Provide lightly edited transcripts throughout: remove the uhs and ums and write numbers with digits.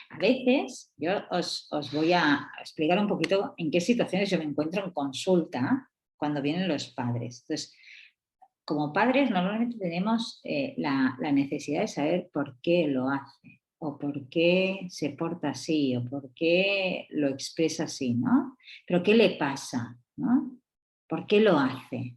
A veces yo os voy a explicar un poquito en qué situaciones yo me encuentro en consulta cuando vienen los padres. Entonces, como padres normalmente tenemos la necesidad de saber por qué lo hace o por qué se porta así o por qué lo expresa así, ¿no? Pero ¿qué le pasa? ¿No? ¿Por qué lo hace?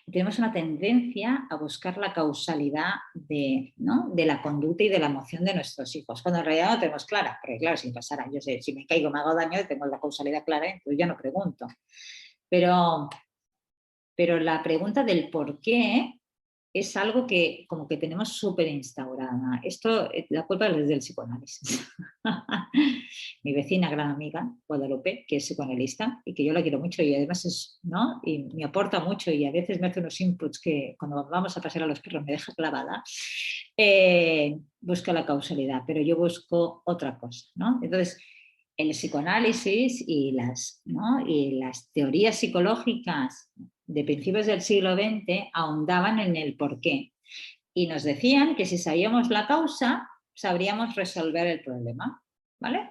Y tenemos una tendencia a buscar la causalidad de, ¿no? de la conducta y de la emoción de nuestros hijos, cuando en realidad no tenemos clara, porque claro, si pasara, yo sé, si me caigo, me hago daño, tengo la causalidad clara, entonces ya no pregunto. Pero pero la pregunta del por qué es algo que como que tenemos súper instaurada. Esto, la culpa es del psicoanálisis. Mi vecina, gran amiga, Guadalupe, que es psicoanalista y que yo la quiero mucho y además es, ¿no? Y me aporta mucho y a veces me hace unos inputs que cuando vamos a pasear a los perros me deja clavada. Busca la causalidad, pero yo busco otra cosa, ¿no? Entonces, el psicoanálisis y ¿no? y las teorías psicológicas de principios del siglo XX ahondaban en el porqué y nos decían que si sabíamos la causa, sabríamos resolver el problema, ¿vale?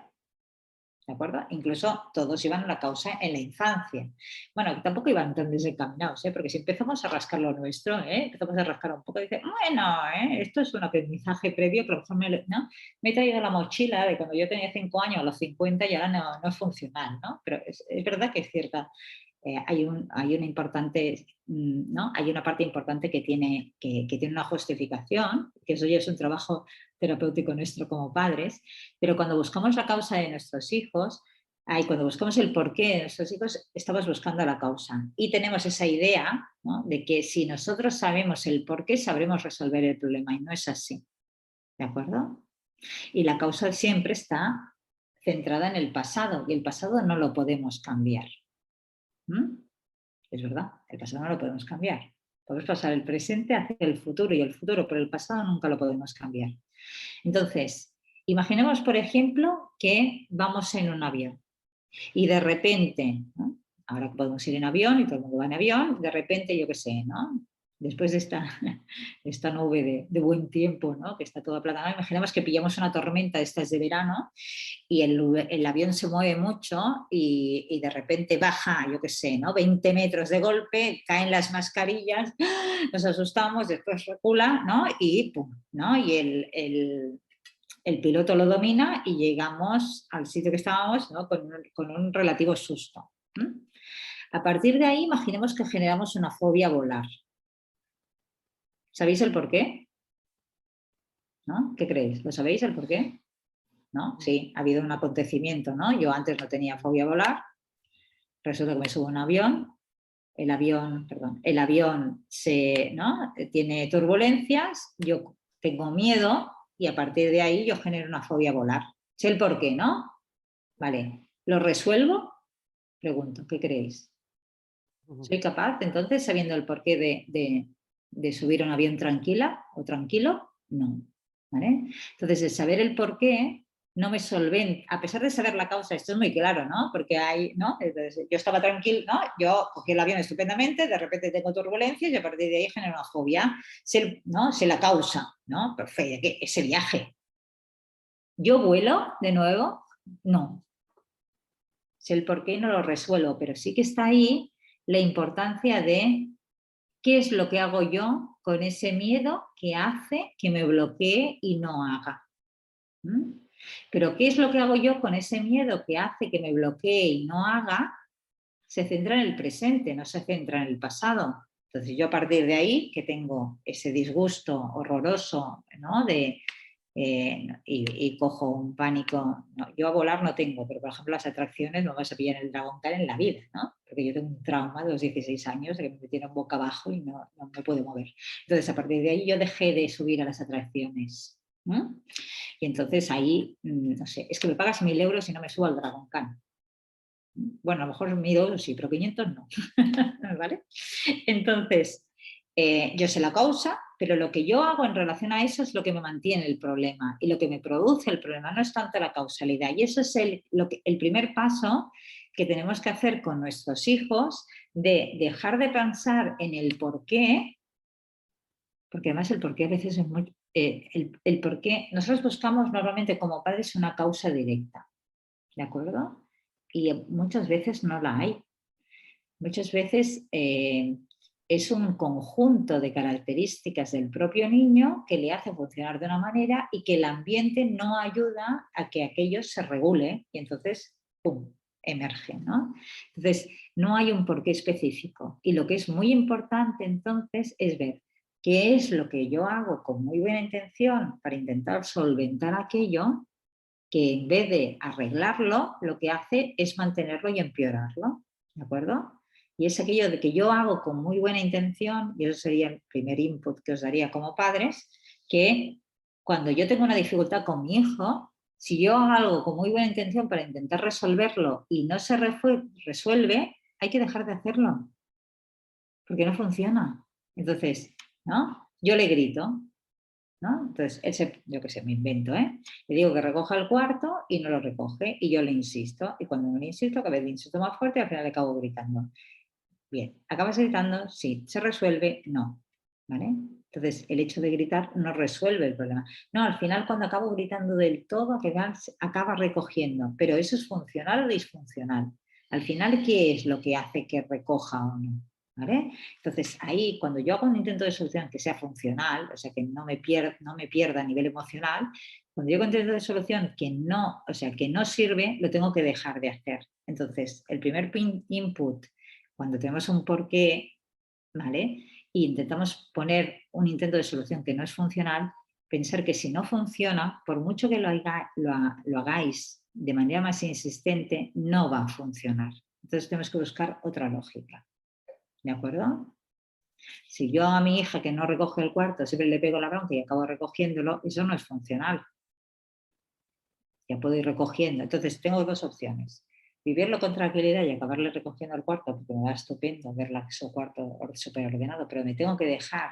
¿De acuerdo? Incluso todos iban a la causa en la infancia. Bueno, tampoco iban tan desencaminados, ¿eh? Porque si empezamos a rascar lo nuestro, empezamos a rascar un poco y dices, bueno, esto es un aprendizaje previo, pero ¿no? Me he traído la mochila de cuando yo tenía 5 años a los 50 y ahora no es funcional, ¿no? Pero es verdad que es cierta. Hay una importante, ¿no? Hay una parte importante que tiene una justificación, que eso ya es un trabajo terapéutico nuestro como padres, pero cuando buscamos la causa de nuestros hijos, cuando buscamos el porqué de nuestros hijos, estamos buscando la causa. Y tenemos esa idea, ¿no? De que si nosotros sabemos el porqué, sabremos resolver el problema, y no es así. ¿De acuerdo? Y la causa siempre está centrada en el pasado, y el pasado no lo podemos cambiar. ¿Mm? Es verdad, el pasado no lo podemos cambiar. Podemos pasar el presente hacia el futuro y el futuro, pero el pasado nunca lo podemos cambiar. Entonces, imaginemos, por ejemplo, que vamos en un avión y de repente, ¿no? Ahora podemos ir en avión y todo el mundo va en avión, de repente, yo qué sé, ¿no? Después de esta nube de buen tiempo, ¿no? Que está todo aplanado, imaginemos que pillamos una tormenta de estas de verano y el avión se mueve mucho y de repente baja, yo qué sé, ¿no? 20 metros de golpe, caen las mascarillas, nos asustamos, después recula, ¿no? Y pum, ¿no? Y el piloto lo domina y llegamos al sitio que estábamos, ¿no? con un relativo susto. A partir de ahí, imaginemos que generamos una fobia a volar. ¿Sabéis el por qué? ¿No? ¿Qué creéis? ¿Lo sabéis el por qué? ¿No? Sí, ha habido un acontecimiento, ¿no? Yo antes no tenía fobia a volar, resulta que me subo a un avión, el avión ¿no? tiene turbulencias, yo tengo miedo y a partir de ahí yo genero una fobia a volar. Sé el por qué, ¿no? Vale, ¿lo resuelvo? Pregunto, ¿qué creéis? ¿Soy capaz, entonces, sabiendo el porqué de subir a un avión tranquila o tranquilo? No. ¿Vale? Entonces, el saber el porqué no me solventa, a pesar de saber la causa, esto es muy claro, ¿no? Porque ¿no? Entonces, yo estaba tranquilo, ¿no? Yo cogí el avión estupendamente, de repente tengo turbulencias y a partir de ahí genero una fobia. ¿No? Sé la causa, ¿no? Perfecto, que ese viaje. ¿Yo vuelo de nuevo? No. Sé el porqué y no lo resuelvo, pero sí que está ahí la importancia de qué es lo que hago yo con ese miedo que hace que me bloquee y no haga. ¿Mm? Pero qué es lo que hago yo con ese miedo que hace que me bloquee y no haga, se centra en el presente, no se centra en el pasado. Entonces yo a partir de ahí, que tengo ese disgusto horroroso, ¿no? Y cojo un pánico. No, yo a volar no tengo, pero por ejemplo las atracciones no vas a pillar el Dragon Khan en la vida, ¿no? Porque yo tengo un trauma de los 16 años de que me metieron boca abajo y no me puedo mover. Entonces a partir de ahí yo dejé de subir a las atracciones. ¿No? Y entonces ahí, no sé, es que me pagas 1.000 euros y no me subo al Dragon Khan. Bueno, a lo mejor 1.000 euros sí, pero 500 no. ¿Vale? Entonces, yo sé la causa, pero lo que yo hago en relación a eso es lo que me mantiene el problema y lo que me produce el problema, no es tanto la causalidad. Y eso es el primer paso que tenemos que hacer con nuestros hijos, de dejar de pensar en el por qué, porque además el por qué a veces es muy el por qué. Nosotros buscamos normalmente como padres una causa directa, ¿de acuerdo? Y muchas veces no la hay. Muchas veces es un conjunto de características del propio niño que le hace funcionar de una manera y que el ambiente no ayuda a que aquello se regule y entonces, ¡pum!, emerge, ¿no? Entonces, no hay un porqué específico. Y lo que es muy importante entonces es ver qué es lo que yo hago con muy buena intención para intentar solventar aquello que en vez de arreglarlo, lo que hace es mantenerlo y empeorarlo, ¿de acuerdo? Y es aquello de que yo hago con muy buena intención, y eso sería el primer input que os daría como padres, que cuando yo tengo una dificultad con mi hijo, si yo hago algo con muy buena intención para intentar resolverlo y no se resuelve, hay que dejar de hacerlo, porque no funciona. Entonces, ¿no? Yo le grito, ¿no? Entonces, yo qué sé, me invento, ¿eh? Le digo que recoja el cuarto y no lo recoge y yo le insisto. Y cuando le insisto, cada vez le insisto más fuerte y al final le acabo gritando. Bien, ¿acabas gritando? Sí. ¿Se resuelve? No. ¿Vale? Entonces, el hecho de gritar no resuelve el problema. No, al final cuando acabo gritando del todo, acaba recogiendo. Pero eso es funcional o disfuncional. Al final, ¿qué es lo que hace que recoja o no? ¿Vale? Entonces, ahí cuando yo hago un intento de solución que sea funcional, o sea, que no me pierda a nivel emocional, cuando yo hago un intento de solución que no, o sea, que no sirve, lo tengo que dejar de hacer. Entonces, el primer input, cuando tenemos un porqué, ¿vale? Y intentamos poner un intento de solución que no es funcional, pensar que si no funciona, por mucho que lo hagáis de manera más insistente, no va a funcionar. Entonces tenemos que buscar otra lógica. ¿De acuerdo? Si yo a mi hija que no recoge el cuarto siempre le pego la bronca y acabo recogiéndolo, eso no es funcional. Ya puedo ir recogiendo. Entonces tengo dos opciones. Vivirlo con tranquilidad y acabarle recogiendo el cuarto, porque me va estupendo verla su cuarto súper ordenado, pero me tengo que dejar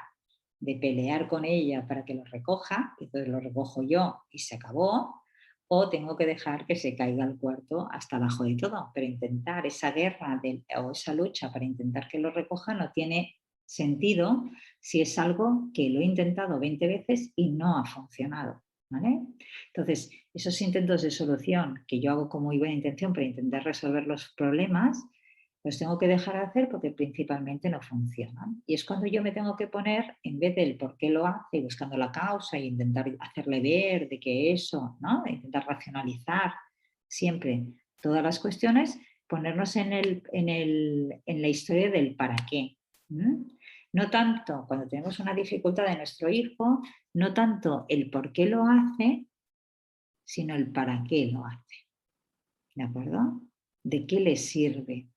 de pelear con ella para que lo recoja, y entonces lo recojo yo y se acabó, o tengo que dejar que se caiga el cuarto hasta abajo de todo, pero intentar esa guerra o esa lucha para intentar que lo recoja no tiene sentido si es algo que lo he intentado 20 veces y no ha funcionado. ¿Vale? Entonces, esos intentos de solución que yo hago con muy buena intención para intentar resolver los problemas, los tengo que dejar de hacer porque principalmente no funcionan. Y es cuando yo me tengo que poner, en vez del por qué lo hace, buscando la causa e intentar hacerle ver de que eso, ¿no? Intentar racionalizar siempre todas las cuestiones, ponernos en la historia del para qué. No tanto cuando tenemos una dificultad de nuestro hijo, no tanto el por qué lo hace, sino el para qué lo hace. ¿De acuerdo? ¿De qué le sirve?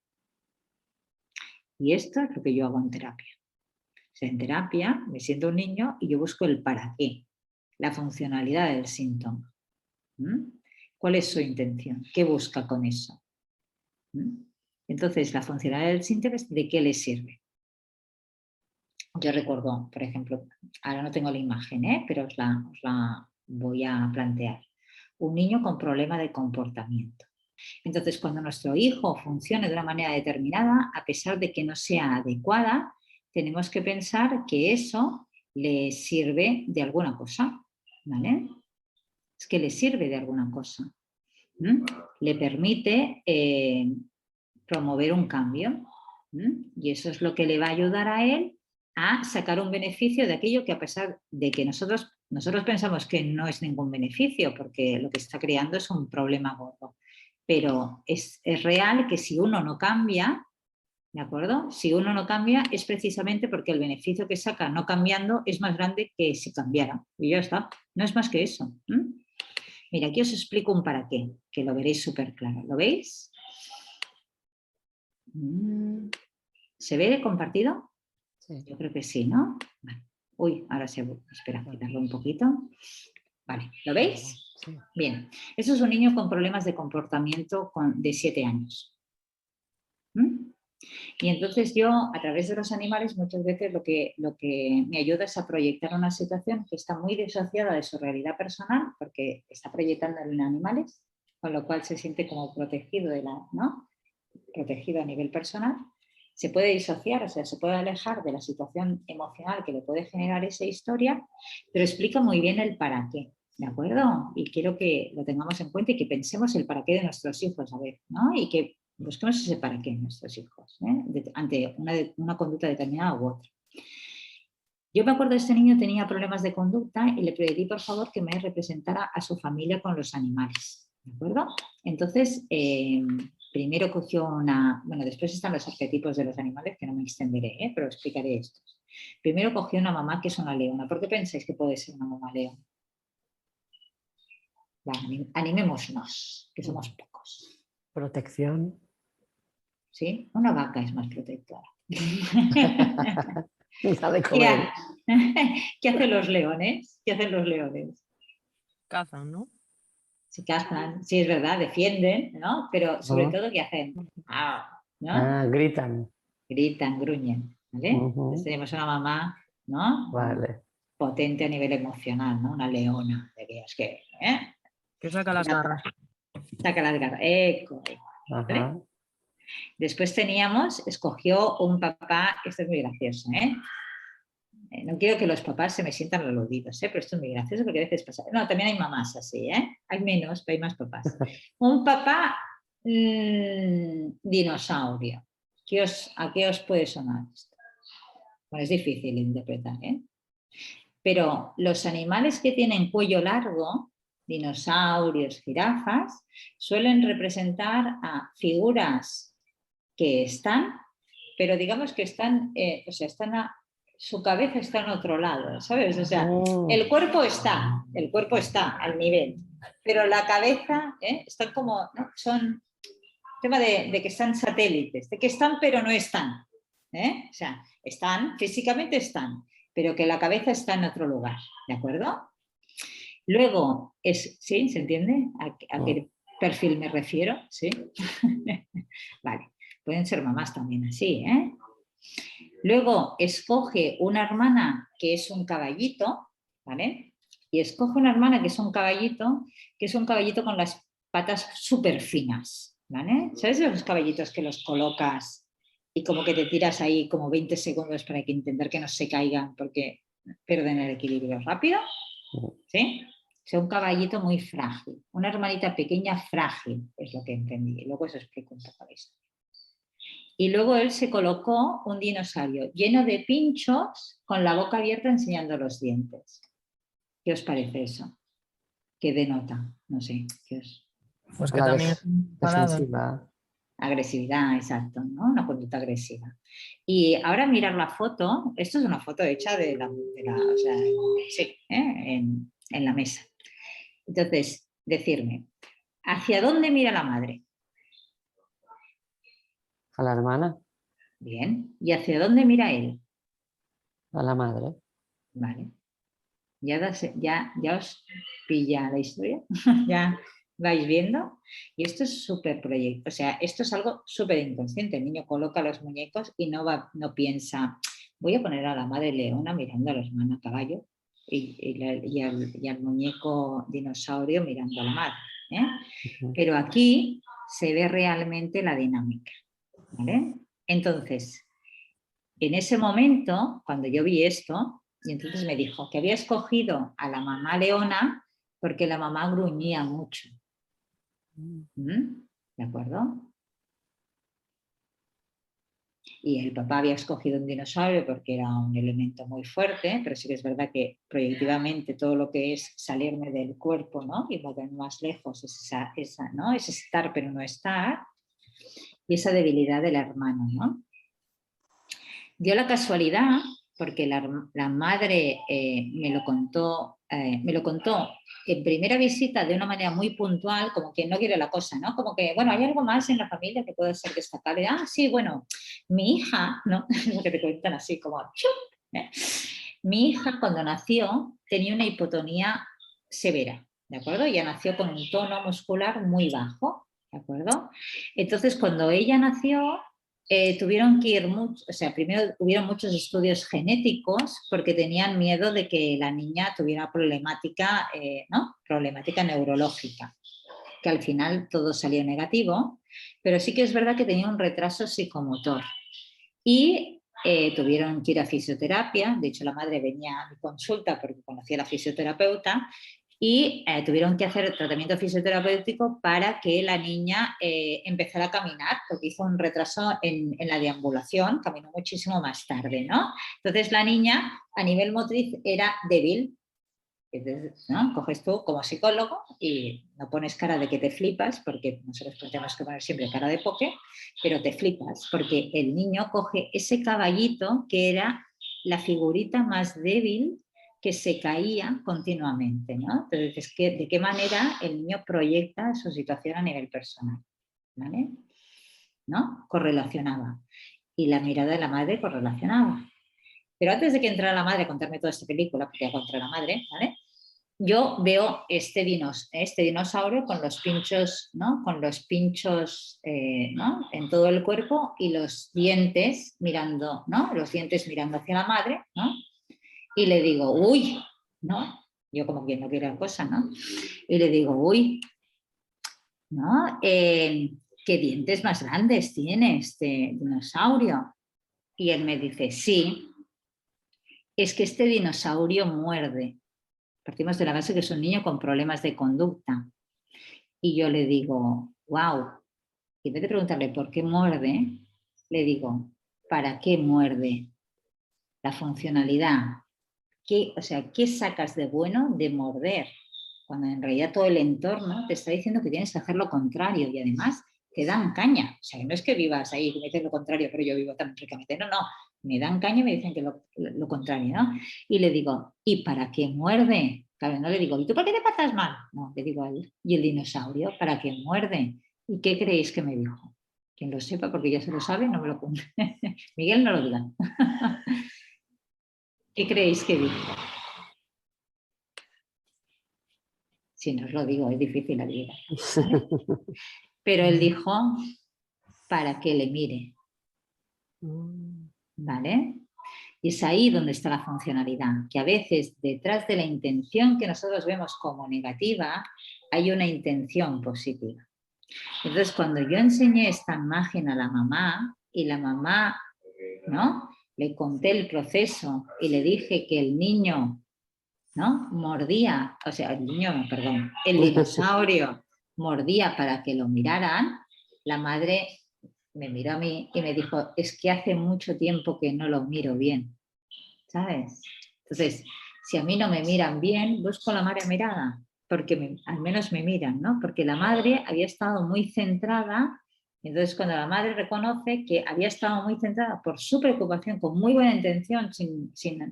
Y esto es lo que yo hago en terapia. O sea, en terapia me siento un niño y yo busco el para qué, la funcionalidad del síntoma. ¿Cuál es su intención? ¿Qué busca con eso? Entonces, la funcionalidad del síntoma es de qué le sirve. Yo recuerdo, por ejemplo, ahora no tengo la imagen, pero os la voy a plantear. Un niño con problema de comportamiento. Entonces, cuando nuestro hijo funcione de una manera determinada, a pesar de que no sea adecuada, tenemos que pensar que eso le sirve de alguna cosa, ¿vale? Es que le sirve de alguna cosa. Le permite promover un cambio. Y eso es lo que le va a ayudar a él a sacar un beneficio de aquello que, a pesar de que nosotros pensamos que no es ningún beneficio, porque lo que está creando es un problema gordo. Pero es real que si uno no cambia, ¿de acuerdo? Si uno no cambia es precisamente porque el beneficio que saca no cambiando es más grande que si cambiara. Y ya está, no es más que eso. Mira, aquí os explico un para qué, que lo veréis súper claro. ¿Lo veis? ¿Se ve compartido? Sí. Yo creo que sí, ¿no? Vale. Uy, ahora se... Espera, quitarlo un poquito. Vale, ¿lo veis? Sí. Bien, eso es un niño con problemas de comportamiento de 7 años. Y entonces yo, a través de los animales, muchas veces lo que me ayuda es a proyectar una situación que está muy disociada de su realidad personal, porque está proyectando en animales, con lo cual se siente como protegido, ¿no? Protegido a nivel personal. se puede disociar, o sea, se puede alejar de la situación emocional que le puede generar esa historia, pero explica muy bien el para qué, ¿de acuerdo? Y quiero que lo tengamos en cuenta y que pensemos el para qué de nuestros hijos, a ver, ¿no? Y que busquemos ese para qué en nuestros hijos, ante una conducta determinada u otra. Yo me acuerdo de este niño tenía problemas de conducta y le pedí por favor que me representara a su familia con los animales, ¿de acuerdo? Entonces, primero cogió bueno, después están los arquetipos de los animales que no me extenderé, pero explicaré estos. Primero cogió una mamá que es una leona. ¿Por qué pensáis que puede ser una mamá leona? Animémonos, que somos pocos. Protección. ¿Sí? Una vaca es más protectora. Da de comer. ¿Qué hacen los leones? ¿Qué hacen los leones? Cazan, ¿no? Se cazan, sí es verdad, defienden, ¿no? Pero sobre Ujú. todo, ¿qué hacen? ¿No? Gritan. Gritan, gruñen, ¿vale? Entonces tenemos una mamá, ¿no? Vale. Potente a nivel emocional, ¿no? Una leona, dirías que, Que saca las garras. saca las garras, ¿vale? Ajá. Después escogió un papá, esto es muy gracioso, no quiero que los papás se me sientan aludidos, pero esto es muy gracioso porque a veces pasa. No, también hay mamás así, hay menos, pero hay más papás. Un papá dinosaurio. ¿A qué os puede sonar esto? Bueno, es difícil de interpretar, pero los animales que tienen cuello largo, dinosaurios, jirafas, suelen representar a figuras que están, pero digamos que están, o sea, su cabeza está en otro lado, ¿sabes? O sea, el cuerpo está al nivel, pero la cabeza están como, ¿no? Son tema de que están satélites, de que están pero no están. O sea, físicamente están, pero que la cabeza está en otro lugar, ¿de acuerdo? Luego, ¿sí? ¿Se entiende a qué perfil me refiero? ¿Sí? Vale, pueden ser mamás también así, Luego escoge una hermana que es un caballito, ¿vale? Y escoge una hermana que es un caballito con las patas súper finas, ¿vale? ¿Sabes esos caballitos que los colocas y como que te tiras ahí como 20 segundos para que intentar que no se caigan porque pierden el equilibrio rápido? ¿Sí? O sea, un caballito muy frágil, una hermanita pequeña frágil, es lo que entendí. Y luego os explico un poco esto. Y luego él se colocó un dinosaurio lleno de pinchos con la boca abierta enseñando los dientes. ¿Qué os parece eso? ¿Qué denota? No sé. Pues que también es defensiva. Agresividad, exacto, ¿no? Una conducta agresiva. Y ahora mirar la foto, esto es una foto hecha o sea, sí, en la mesa. Entonces, decirme, ¿hacia dónde mira la madre? A la hermana. Bien. ¿Y hacia dónde mira él? A la madre. Vale. Ya os pilla la historia, ya vais viendo. Y esto es súper proyecto, o sea, esto es algo súper inconsciente. El niño coloca los muñecos y no piensa, voy a poner a la madre leona mirando a la hermana caballo y al muñeco dinosaurio mirando a la madre. Pero aquí se ve realmente la dinámica, ¿vale? Entonces, en ese momento, cuando yo vi esto, y entonces me dijo que había escogido a la mamá leona porque la mamá gruñía mucho. ¿De acuerdo? Y el papá había escogido un dinosaurio porque era un elemento muy fuerte, pero sí que es verdad que proyectivamente todo lo que es salirme del cuerpo, ¿no? Y moverme más lejos es ¿no? Es estar pero no estar, y esa debilidad del hermano, ¿no? Dio la casualidad, porque la madre me lo contó en primera visita de una manera muy puntual, como que no quiere la cosa, ¿no? Como que, bueno, hay algo más en la familia que puede ser destacable. Ah, sí, bueno, mi hija, ¿no? Lo que te cuentan así como, ¿eh? Mi hija cuando nació tenía una hipotonía severa, ¿de acuerdo? Ella nació con un tono muscular muy bajo, ¿de acuerdo? Entonces, cuando ella nació, tuvieron que ir o sea, primero hubieron muchos estudios genéticos porque tenían miedo de que la niña tuviera problemática, ¿no? Problemática neurológica, que al final todo salió negativo, pero sí que es verdad que tenía un retraso psicomotor. y tuvieron que ir a fisioterapia. De hecho, la madre venía a mi consulta porque conocía a la fisioterapeuta y tuvieron que hacer tratamiento fisioterapéutico para que la niña empezara a caminar, porque hizo un retraso en la deambulación, caminó muchísimo más tarde, ¿no? Entonces la niña a nivel motriz era débil. Entonces, ¿no? Coges tú como psicólogo y no pones cara de que te flipas, porque nosotros tenemos que poner siempre cara de poke, pero te flipas, porque el niño coge ese caballito que era la figurita más débil que se caía continuamente, ¿no? Entonces, ¿de qué manera el niño proyecta su situación a nivel personal? ¿Vale? ¿No? Correlacionaba. Y la mirada de la madre correlacionaba. Pero antes de que entrara la madre a contarme toda esta película, porque ya contra la madre, ¿vale? Yo veo este dinosaurio con los pinchos, ¿no? Con los pinchos, ¿no? En todo el cuerpo y los dientes mirando, ¿no? Los dientes mirando hacia la madre, ¿no? Y le digo, uy, ¿no? Yo como viendo que era cosa, ¿no? Y le digo, uy, ¿no? ¿Qué dientes más grandes tiene este dinosaurio? Y él me dice, sí, es que este dinosaurio muerde. Partimos de la base que es un niño con problemas de conducta. Y yo le digo, wow. Y en vez de preguntarle por qué muerde, le digo, ¿para qué muerde? La funcionalidad. O sea, ¿qué sacas de bueno de morder? Cuando en realidad todo el entorno te está diciendo que tienes que hacer lo contrario y además te dan caña. O sea, no es que vivas ahí y me dices lo contrario, pero yo vivo tan ricamente. No, no, me dan caña y me dicen que lo contrario, ¿no? Y le digo, ¿y para qué muerde? Claro, no le digo, ¿y tú por qué te pasas mal? No, le digo a él, ¿y el dinosaurio para qué muerde? ¿Y qué creéis que me dijo? Quien lo sepa, porque ya se lo sabe, no me lo cuente. Miguel, no lo diga. ¿Qué creéis que dijo? Si no os lo digo, es difícil adivinar. ¿Vale? Pero él dijo, para que le mire. ¿Vale? Y es ahí donde está la funcionalidad, que a veces detrás de la intención que nosotros vemos como negativa, hay una intención positiva. Entonces, cuando yo enseñé esta imagen a la mamá y la mamá, ¿no? Le conté el proceso y le dije que el niño, ¿no? Mordía, o sea, el dinosaurio mordía para que lo miraran, la madre me miró a mí y me dijo, es que hace mucho tiempo que no lo miro bien, ¿sabes? Entonces, si a mí no me miran bien, busco la madre mirada, porque al menos me miran, ¿no? Porque la madre había estado muy centrada. Entonces, cuando la madre reconoce que había estado muy centrada por su preocupación, con muy buena intención,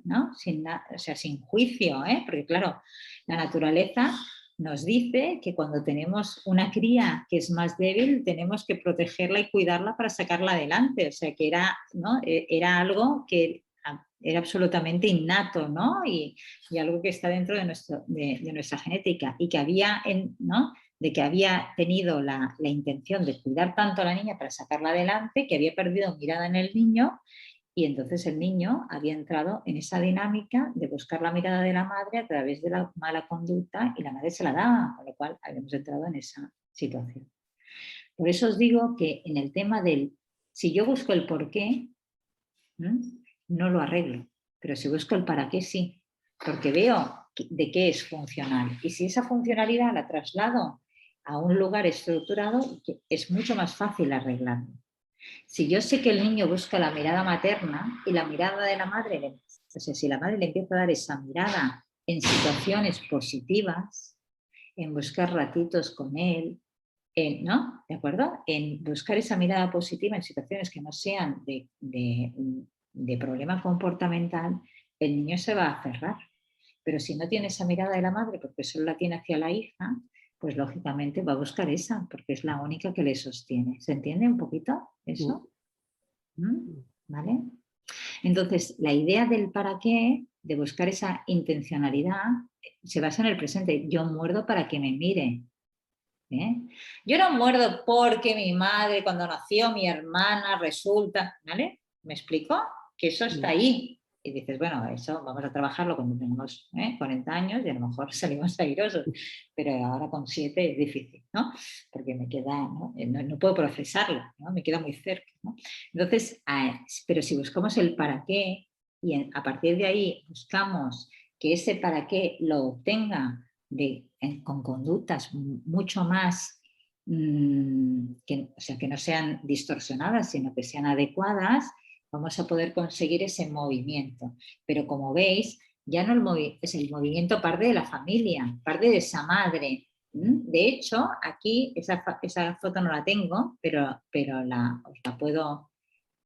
¿no? O sea, sin juicio, ¿eh? Porque claro, la naturaleza nos dice que cuando tenemos una cría que es más débil, tenemos que protegerla y cuidarla para sacarla adelante. O sea, que era, ¿no? Era algo que era absolutamente innato, ¿no? Y algo que está dentro de nuestra genética y que había, ¿no? De que había tenido la intención de cuidar tanto a la niña para sacarla adelante, que había perdido mirada en el niño y entonces el niño había entrado en esa dinámica de buscar la mirada de la madre a través de la mala conducta y la madre se la daba, con lo cual habíamos entrado en esa situación. Por eso os digo que en el tema del, si yo busco el por qué, no lo arreglo, pero si busco el para qué sí, porque veo de qué es funcional. Y si esa funcionalidad la traslado a un lugar estructurado, es mucho más fácil arreglarlo. Si yo sé que el niño busca la mirada materna y la mirada de la madre, o sea, si la madre le empieza a dar esa mirada en situaciones positivas, en buscar ratitos con él, ¿no? ¿De acuerdo? En buscar esa mirada positiva en situaciones que no sean de problema comportamental, el niño se va a aferrar. Pero si no tiene esa mirada de la madre, porque solo la tiene hacia la hija, pues lógicamente va a buscar esa, porque es la única que le sostiene. ¿Se entiende un poquito eso? ¿Vale? Entonces, la idea del para qué, de buscar esa intencionalidad, se basa en el presente. Yo muerdo para que me mire. ¿Eh? Yo no muerdo porque mi madre, cuando nació mi hermana, resulta, ¿vale? ¿Me explico? Que eso está ahí. Y dices, bueno, eso vamos a trabajarlo cuando tengamos 40 años y a lo mejor salimos airosos, pero ahora con 7 es difícil, ¿no? Porque me queda, no puedo procesarlo, ¿no? Me queda muy cerca, ¿no? Entonces, pero si buscamos el para qué y a partir de ahí buscamos que ese para qué lo obtenga con conductas mucho más, que no sean distorsionadas, sino que sean adecuadas, vamos a poder conseguir ese movimiento. Pero como veis, ya no es el movimiento parte de la familia, parte de esa madre. De hecho, aquí esa foto no la tengo, pero os la puedo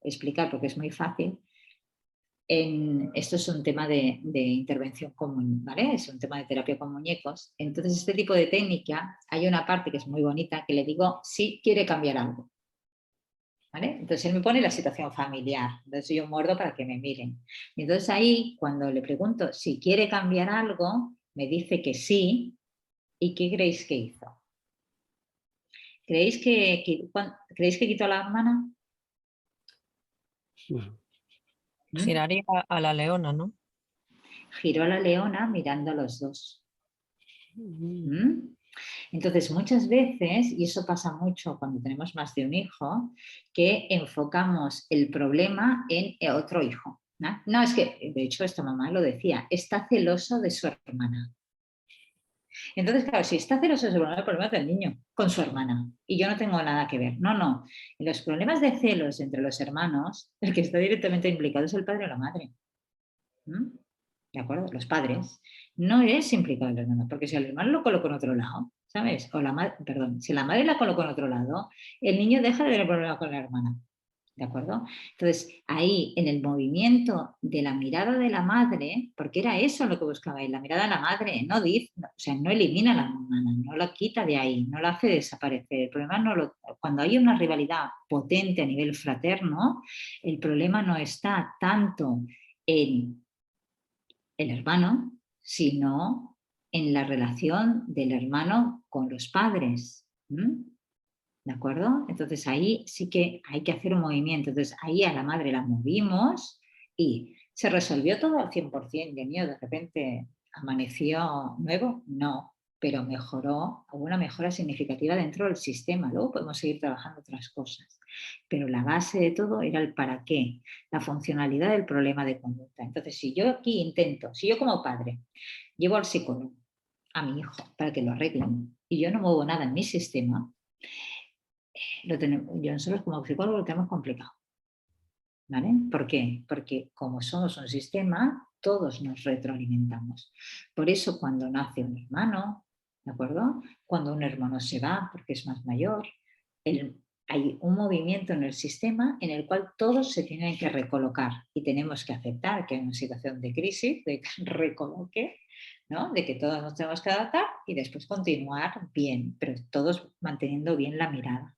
explicar porque es muy fácil. Esto es un tema de intervención común, ¿vale? Es un tema de terapia con muñecos. Entonces, este tipo de técnica, hay una parte que es muy bonita que le digo, sí quiere cambiar algo. ¿Vale? Entonces él me pone la situación familiar, entonces yo muerdo para que me miren. Y entonces ahí, cuando le pregunto si quiere cambiar algo, me dice que sí. ¿Y qué creéis que hizo? ¿Creéis que quitó a la hermana? Giraría a la leona, ¿no? Giró a la leona mirando a los dos. Entonces, muchas veces, y eso pasa mucho cuando tenemos más de un hijo, que enfocamos el problema en otro hijo. No, es que, de hecho, esta mamá lo decía, está celoso de su hermana. Entonces, claro, si está celoso de su hermana, el problema es del niño con su hermana. Y yo no tengo nada que ver. No. En los problemas de celos entre los hermanos, el que está directamente implicado es el padre o la madre. ¿De acuerdo? Los padres. No es implicado el hermano, porque si el hermano lo colocó en otro lado, ¿sabes? O si la madre la colocó en otro lado, el niño deja de tener problema con la hermana. ¿De acuerdo? Entonces, ahí, en el movimiento de la mirada de la madre, porque era eso lo que buscaba él, la mirada de la madre, no elimina a la hermana, no la quita de ahí, no la hace desaparecer. El problema cuando hay una rivalidad potente a nivel fraterno, el problema no está tanto en el hermano, sino en la relación del hermano con los padres. ¿De acuerdo? Entonces ahí sí que hay que hacer un movimiento. Entonces ahí a la madre la movimos y ¿se resolvió todo al 100%? Y el niño de repente amaneció nuevo, no, pero hubo una mejora significativa dentro del sistema. Luego podemos seguir trabajando otras cosas. Pero la base de todo era el para qué, la funcionalidad del problema de conducta. Entonces, si yo como padre llevo al psicólogo a mi hijo para que lo arreglen y yo no muevo nada en mi sistema, nosotros como psicólogos lo tenemos complicado. ¿Vale? ¿Por qué? Porque como somos un sistema, todos nos retroalimentamos. Por eso cuando nace un hermano, ¿de acuerdo? Cuando un hermano se va porque es más mayor, hay un movimiento en el sistema en el cual todos se tienen que recolocar y tenemos que aceptar que hay una situación de crisis, de recoloque, ¿no? De que todos nos tenemos que adaptar y después continuar bien, pero todos manteniendo bien la mirada.